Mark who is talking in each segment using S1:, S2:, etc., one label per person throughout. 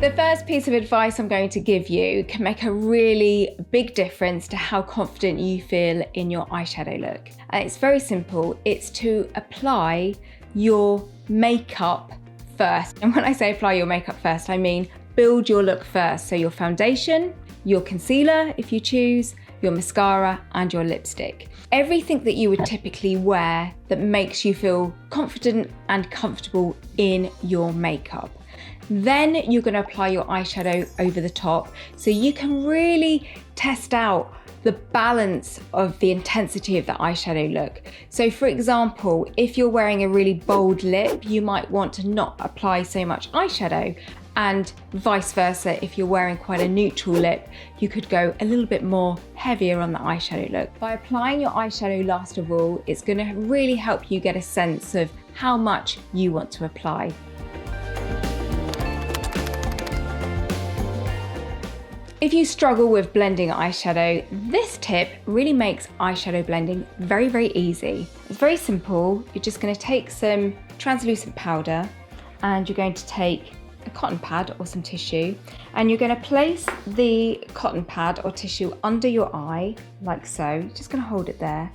S1: The first piece of advice I'm going to give you can make a really big difference to how confident you feel in your eyeshadow look. And it's very simple. It's to apply your makeup first. And when I say apply your makeup first, I mean build your look first. So your foundation, your concealer if you choose, your mascara and your lipstick. Everything that you would typically wear that makes you feel confident and comfortable in your makeup. Then you're going to apply your eyeshadow over the top so you can really test out the balance of the intensity of the eyeshadow look. So for example, if you're wearing a really bold lip, you might want to not apply so much eyeshadow, and vice versa, if you're wearing quite a neutral lip, you could go a little bit more heavier on the eyeshadow look. By applying your eyeshadow last of all, it's going to really help you get a sense of how much you want to apply. If you struggle with blending eyeshadow, this tip really makes eyeshadow blending very, very easy. It's very simple. You're just going to take some translucent powder and you're going to take a cotton pad or some tissue, and you're going to place the cotton pad or tissue under your eye like so. You're just going to hold it there,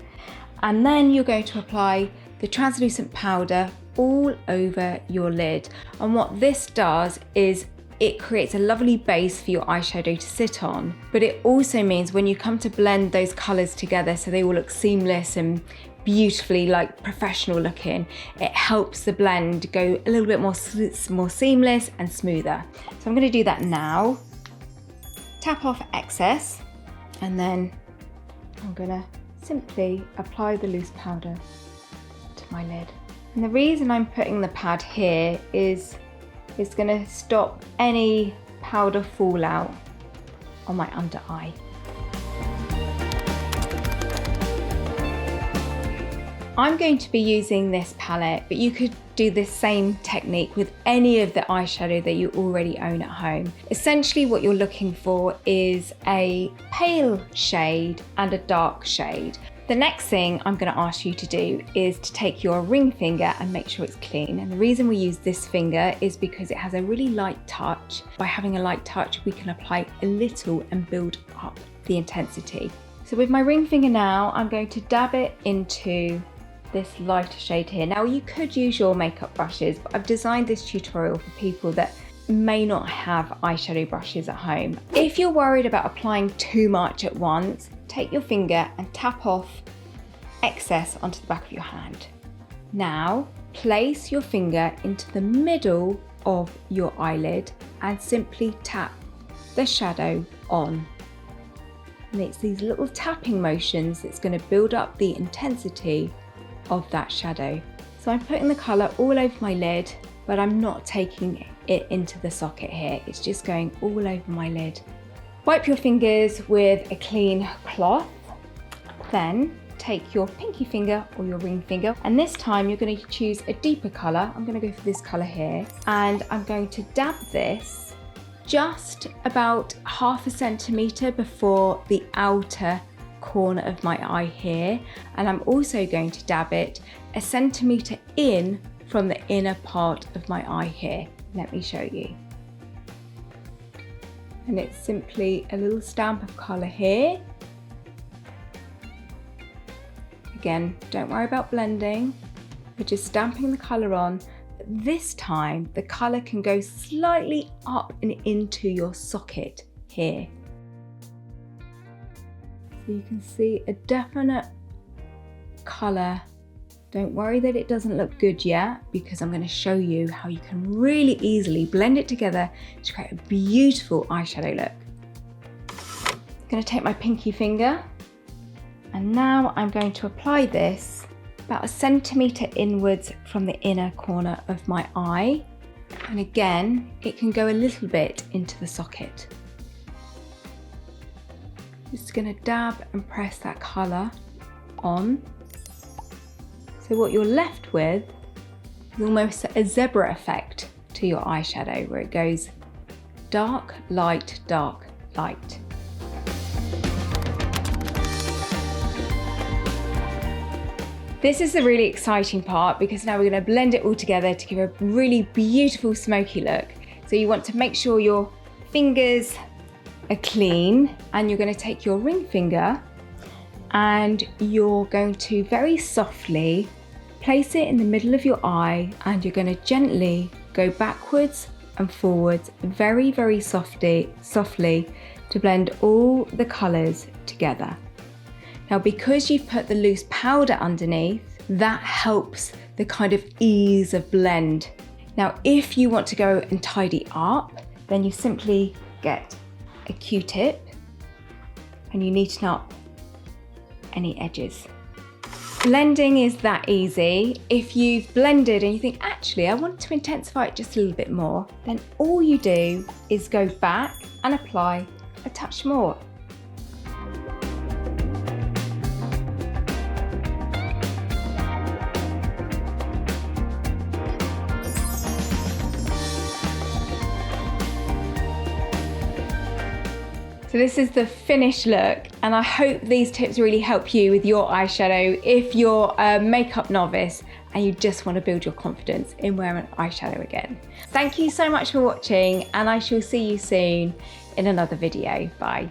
S1: and then you're going to apply the translucent powder all over your lid. And what this does is it creates a lovely base for your eyeshadow to sit on, but it also means when you come to blend those colours together so they all look seamless and beautifully like professional looking, it helps the blend go a little bit more seamless and smoother. So I'm going to do that now. Tap off excess, and then I'm going to simply apply the loose powder to my lid. And the reason I'm putting the pad here is it's going to stop any powder fallout on my under eye. I'm going to be using this palette, but you could do this same technique with any of the eyeshadow that you already own at home. Essentially what you're looking for is a pale shade and a dark shade. The next thing I'm going to ask you to do is to take your ring finger and make sure it's clean. And the reason we use this finger is because it has a really light touch. By having a light touch, we can apply a little and build up the intensity. So with my ring finger now, I'm going to dab it into this lighter shade here. Now you could use your makeup brushes, but I've designed this tutorial for people that may not have eyeshadow brushes at home. If you're worried about applying too much at once, take your finger and tap off excess onto the back of your hand. Now place your finger into the middle of your eyelid and simply tap the shadow on. And it's these little tapping motions that's going to build up the intensity of that shadow. So I'm putting the colour all over my lid, but I'm not taking it into the socket here. It's just going all over my lid. Wipe your fingers with a clean cloth. Then take your pinky finger or your ring finger, and this time you're going to choose a deeper colour. I'm going to go for this colour here, and I'm going to dab this just about 1/2 centimetre before the outer corner of my eye here, and I'm also going to dab it 1 centimetre in from the inner part of my eye here. Let me show you. And it's simply a little stamp of colour here. Again, don't worry about blending, we're just stamping the colour on. This time the colour can go slightly up and into your socket here. So you can see a definite colour. Don't worry that it doesn't look good yet, because I'm going to show you how you can really easily blend it together to create a beautiful eyeshadow look. I'm going to take my pinky finger, and now I'm going to apply this about 1 centimetre inwards from the inner corner of my eye. And again, it can go a little bit into the socket. Just going to dab and press that colour on. So what you're left with is almost a zebra effect to your eyeshadow, where it goes dark, light, dark, light. This is the really exciting part, because now we're going to blend it all together to give a really beautiful smoky look. So you want to make sure your fingers are clean, and you're going to take your ring finger and you're going to very softly place it in the middle of your eye, and you're going to gently go backwards and forwards very, very softly to blend all the colours together. Now, because you've put the loose powder underneath, that helps the kind of ease of blend. Now, if you want to go and tidy up, then you simply get a Q-tip and you neaten up any edges. Blending is that easy. If you've blended and you think, actually, I want to intensify it just a little bit more, then all you do is go back and apply a touch more. So this is the finished look, and I hope these tips really help you with your eyeshadow if you're a makeup novice and you just want to build your confidence in wearing eyeshadow again. Thank you so much for watching, and I shall see you soon in another video. Bye.